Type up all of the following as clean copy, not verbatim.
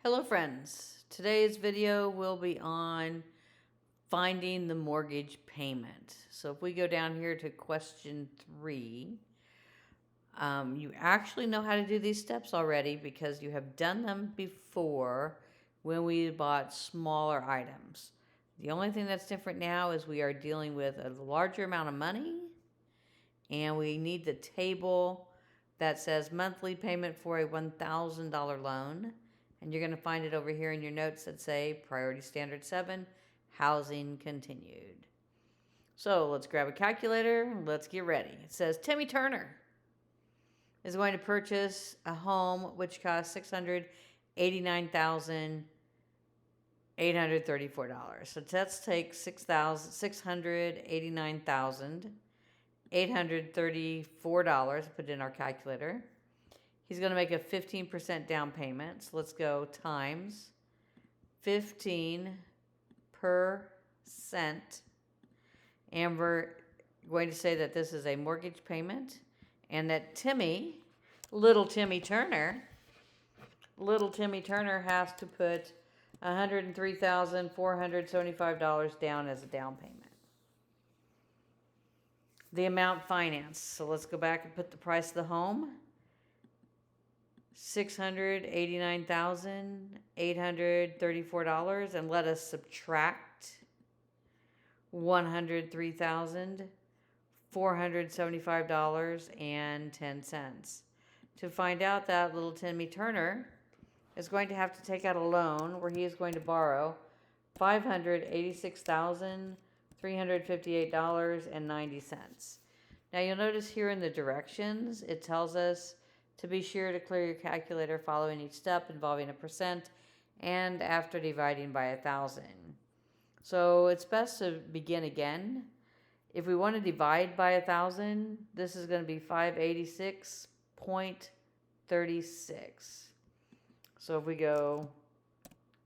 Hello friends, today's video will be on finding the mortgage payment. So if we go down here to question 3, you actually know how to do these steps already because you have done them before when we bought smaller items. The only thing that's different now is we are dealing with a larger amount of money and we need the table that says monthly payment for a $1,000 loan. And you're going to find it over here in your notes that say Priority Standard 7, Housing Continued. So let's grab a calculator. Let's get ready. It says Timmy Turner is going to purchase a home which costs $689,834. So let's take $689,834, put it in our calculator. He's going to make a 15% down payment. So let's go times 15%. And we're going to say that this is a mortgage payment and that Timmy, little Timmy Turner has to put $103,475 down as a down payment. The amount financed. So let's go back and put the price of the home. $689,834, and let us subtract $103,475.10 to find out that little Timmy Turner is going to have to take out a loan where he is going to borrow $586,358.90. Now you'll notice here in the directions it tells us to be sure to clear your calculator following each step involving a percent and after dividing by 1,000. So it's best to begin again. If we want to divide by 1,000, this is going to be 586.36. So if we go,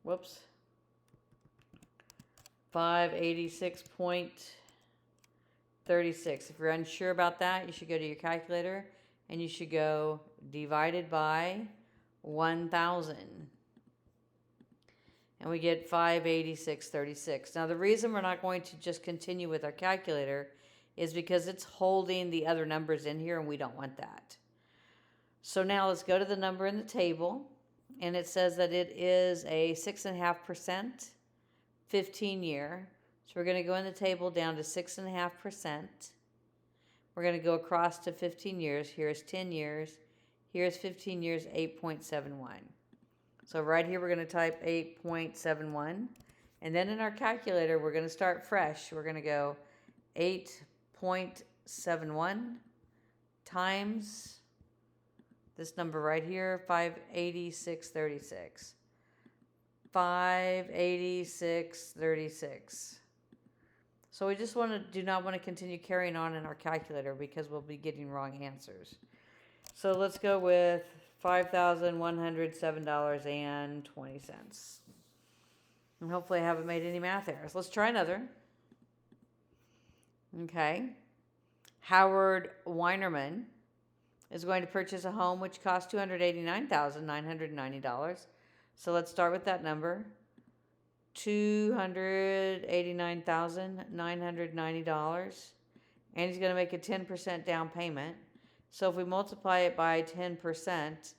586.36. If you're unsure about that, you should go to your calculator and you should go divided by 1,000. And we get 586.36. Now the reason we're not going to just continue with our calculator is because it's holding the other numbers in here and we don't want that. So now let's go to the number in the table, and it says that it is a 6.5% 15-year. So we're going to go in the table down to 6.5%. We're going to go across to 15 years. Here's 10 years. Here's 15 years, 8.71. So right here, we're going to type 8.71. And then in our calculator, we're going to start fresh. We're going to go 8.71 times this number right here, 586.36. 586.36. So we just do not want to continue carrying on in our calculator because we'll be getting wrong answers. So let's go with $5,107.20. And hopefully I haven't made any math errors. Let's try another. Okay. Howard Weinerman is going to purchase a home which costs $289,990. So let's start with that number. $289,990, and he's going to make a 10% down payment. So if we multiply it by 10%,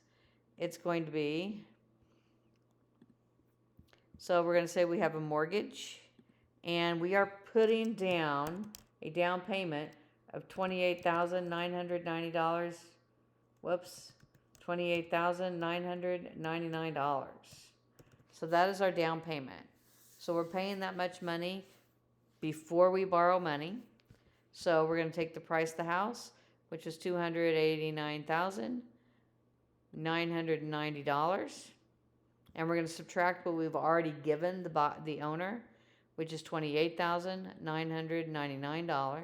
it's going to be, so we're going to say we have a mortgage, and we are putting down a down payment of $28,990. $28,999. So that is our down payment. So we're paying that much money before we borrow money. So we're going to take the price of the house, which is $289,990. And we're going to subtract what we've already given the owner, which is $28,999.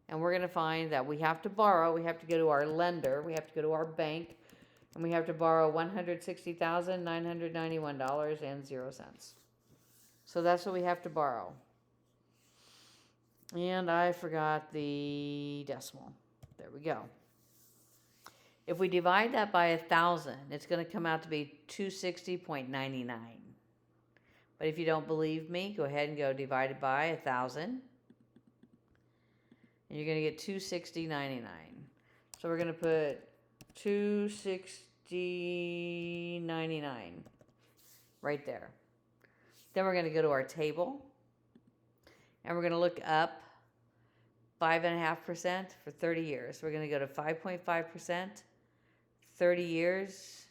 And we're going to find that we have to borrow. We have to go to our lender. We have to go to our bank. And we have to borrow $160,991.00. So that's what we have to borrow. And I forgot the decimal. There we go. If we divide that by 1,000, it's going to come out to be 260.99. But if you don't believe me, go ahead and go divide it by 1,000. And you're going to get 260.99. So we're going to put 260.99 right there. Then we're going to go to our table. And we're going to look up 5.5% for 30 years. We're going to go to 5.5%. 30 years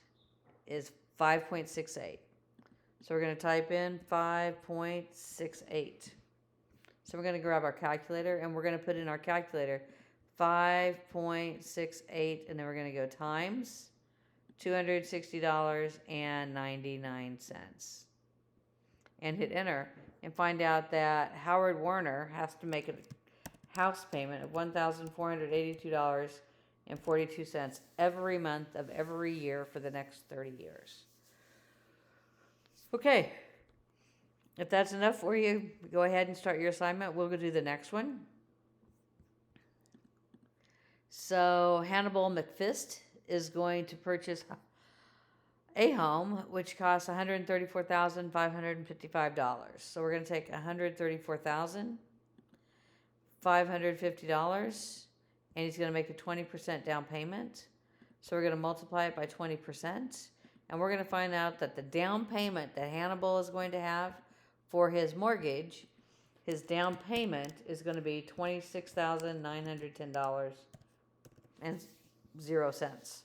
is 5.68. So we're going to type in 5.68. So we're going to grab our calculator and we're going to put in our calculator 5.68, and then we're going to go times $260.99 and hit enter, and find out that Howard Warner has to make a house payment of $1,482.42 every month of every year for the next 30 years. Okay, if that's enough for you, go ahead and start your assignment. We'll go do the next one. So Hannibal McFist is going to purchase a home which costs $134,555. So we're going to take $134,550, and he's going to make a 20% down payment. So we're going to multiply it by 20, and we're going to find out that the down payment that Hannibal is going to have for his mortgage, his down payment is going to be $26,910.00.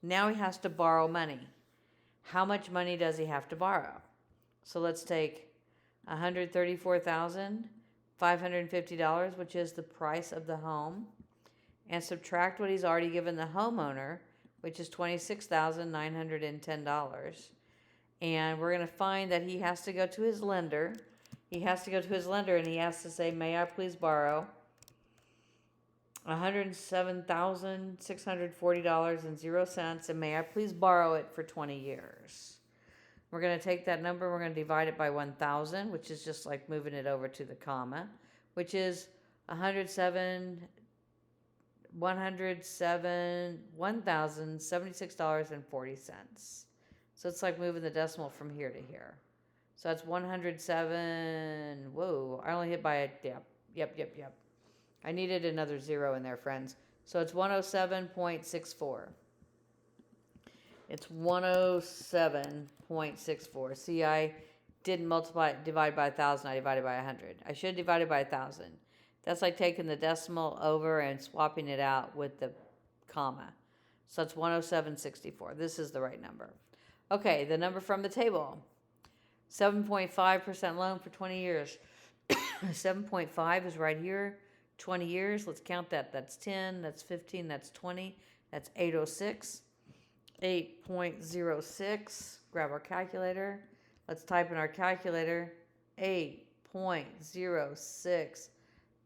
Now he has to borrow money. How much money does he have to borrow? So let's take $134,550, which is the price of the home, and subtract what he's already given the homeowner, which is $26,910. And we're going to find that he has to go to his lender. He has to go to his lender and he has to say, may I please borrow $107,640.00, and may I please borrow it for 20 years. We're going to take that number, we're going to divide it by 1,000, which is just like moving it over to the comma, which is $1,076.40. So it's like moving the decimal from here to here. So that's 107. Whoa, I only hit by a, yep. I needed another zero in there, friends. So it's 107.64. It's 107.64. See, I didn't divide by 1,000. I divided by 100. I should have divided by 1,000. That's like taking the decimal over and swapping it out with the comma. So it's 107.64. This is the right number. Okay, the number from the table. 7.5% loan for 20 years. 7.5 is right here. 20 years, let's count that. That's 10, that's 15, that's 20, that's 806. 8.06, grab our calculator. Let's type in our calculator. 8.06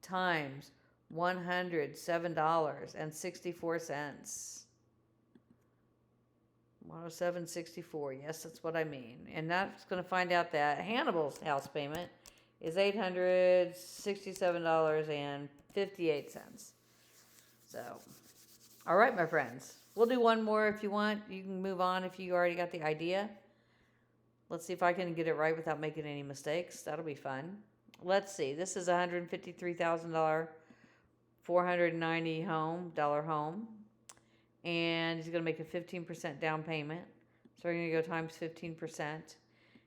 times $107.64. 107.64, yes, that's what I mean. And that's going to find out that Hannibal's house payment is $867.58. So, all right, my friends. We'll do one more if you want. You can move on if you already got the idea. Let's see if I can get it right without making any mistakes. That'll be fun. Let's see. This is a $153,000, $490 home. And he's going to make a 15% down payment. So we're going to go times 15%.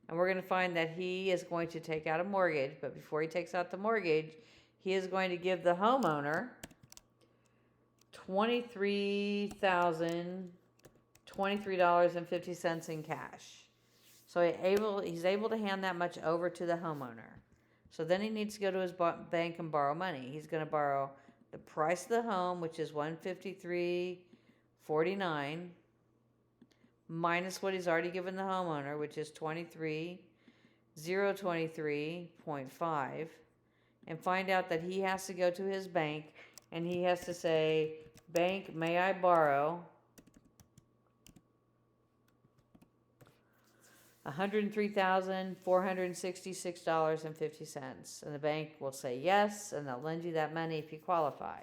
And we're going to find that he is going to take out a mortgage. But before he takes out the mortgage, he is going to give the homeowner $23,023.50 in cash. So he's able to hand that much over to the homeowner. So then he needs to go to his bank and borrow money. He's going to borrow the price of the home, which is $153.49, minus what he's already given the homeowner, which is $23,023.5, and find out that he has to go to his bank and he has to say, bank, may I borrow $103,466.50, and the bank will say yes, and they'll lend you that money if you qualify.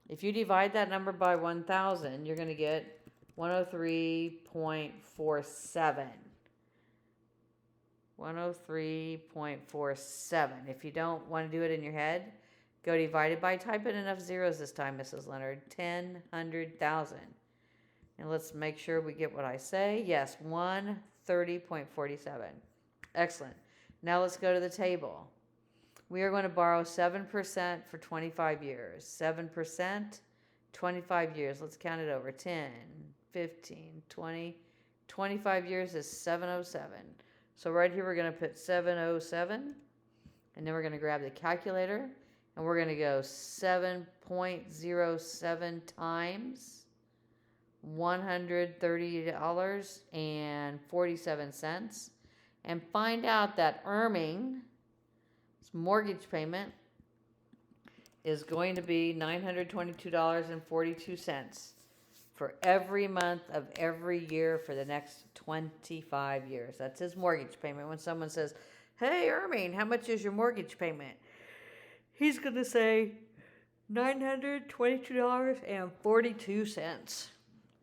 If you divide that number by 1,000, you're going to get 103.47. 103.47. If you don't want to do it in your head, go divide it by, type in enough zeros this time, Mrs. Leonard. 10, 100,000. And let's make sure we get what I say. Yes, 130.47. Excellent. Now let's go to the table. We are going to borrow 7% for 25 years. 7%, 25 years. Let's count it over. 10, 15, 20. 25 years is 707. So right here we're going to put 707. And then we're going to grab the calculator. And we're going to go 7.07 times $130.47. And find out that Erming's mortgage payment is going to be $922.42 for every month of every year for the next 25 years. That's his mortgage payment. When someone says, "Hey, Erming, how much is your mortgage payment?" He's going to say $922.42.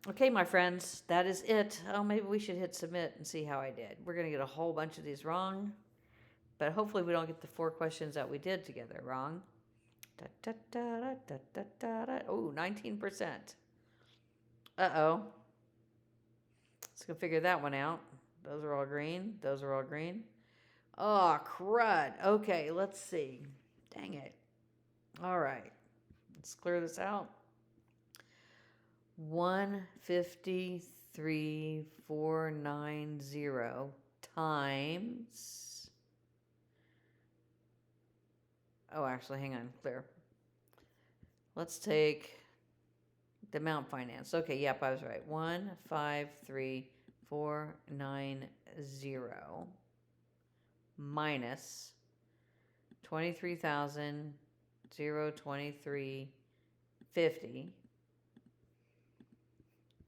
Okay, my friends, that is it. Oh, maybe we should hit submit and see how I did. We're going to get a whole bunch of these wrong, but hopefully we don't get the 4 questions that we did together wrong. Oh, 19%. Uh-oh. Let's go figure that one out. Those are all green. Those are all green. Oh, crud. Okay, let's see. Dang it. All right. Let's clear this out. 153,490 times. Oh, actually, hang on. Clear. Let's take the Mount Finance. Okay, yep, I was right. 153,490 minus 23,023.50.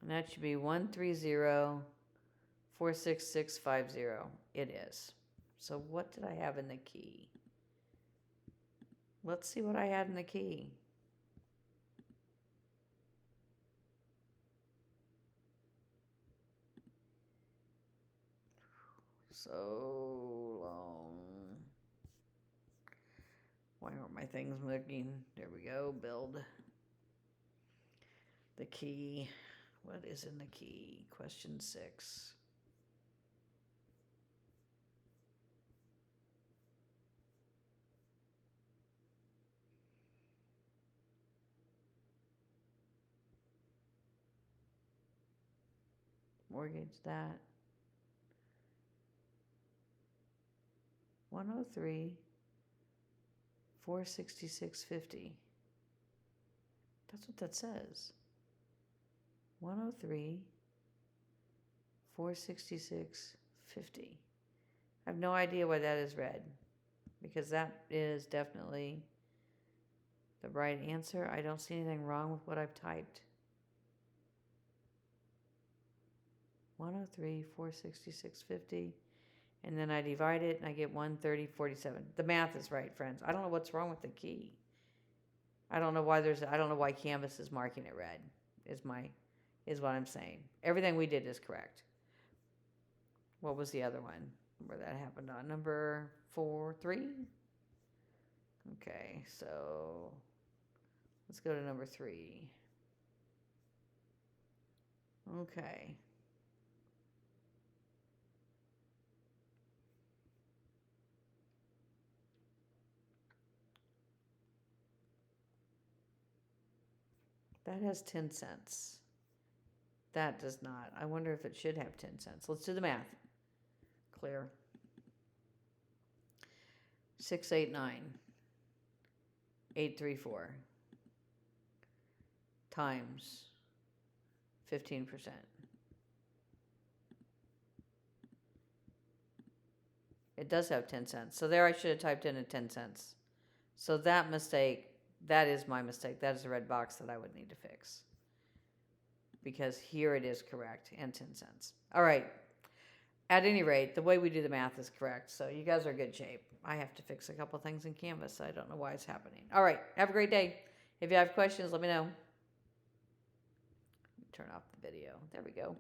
And that should be 130,46650. It is. So what did I have in the key? Let's see what I had in the key. So long. Why aren't my things moving? There we go. Build. The key. What is in the key? Question 6. Mortgage that. 103,466.50. That's what that says. 103,466.50. I have no idea why that is red, because that is definitely the right answer. I don't see anything wrong with what I've typed. 103,466.50. And then I divide it and I get 130.47. The math is right, friends. I don't know what's wrong with the key. I don't know why Canvas is marking it red. Is what I'm saying. Everything we did is correct. What was the other one where that happened on? Number 3? Okay, so let's go to number 3. Okay. That has 10 cents. That does not. I wonder if it should have 10 cents. Let's do the math. Clear. 689,834 times 15%. It does have 10 cents. So there I should have typed in a 10 cents. So that mistake, that is my mistake. That is the red box that I would need to fix. Because here it is correct, and 10 cents. All right. At any rate, the way we do the math is correct. So you guys are in good shape. I have to fix a couple things in Canvas. I don't know why it's happening. All right. Have a great day. If you have questions, let me know. Turn off the video. There we go.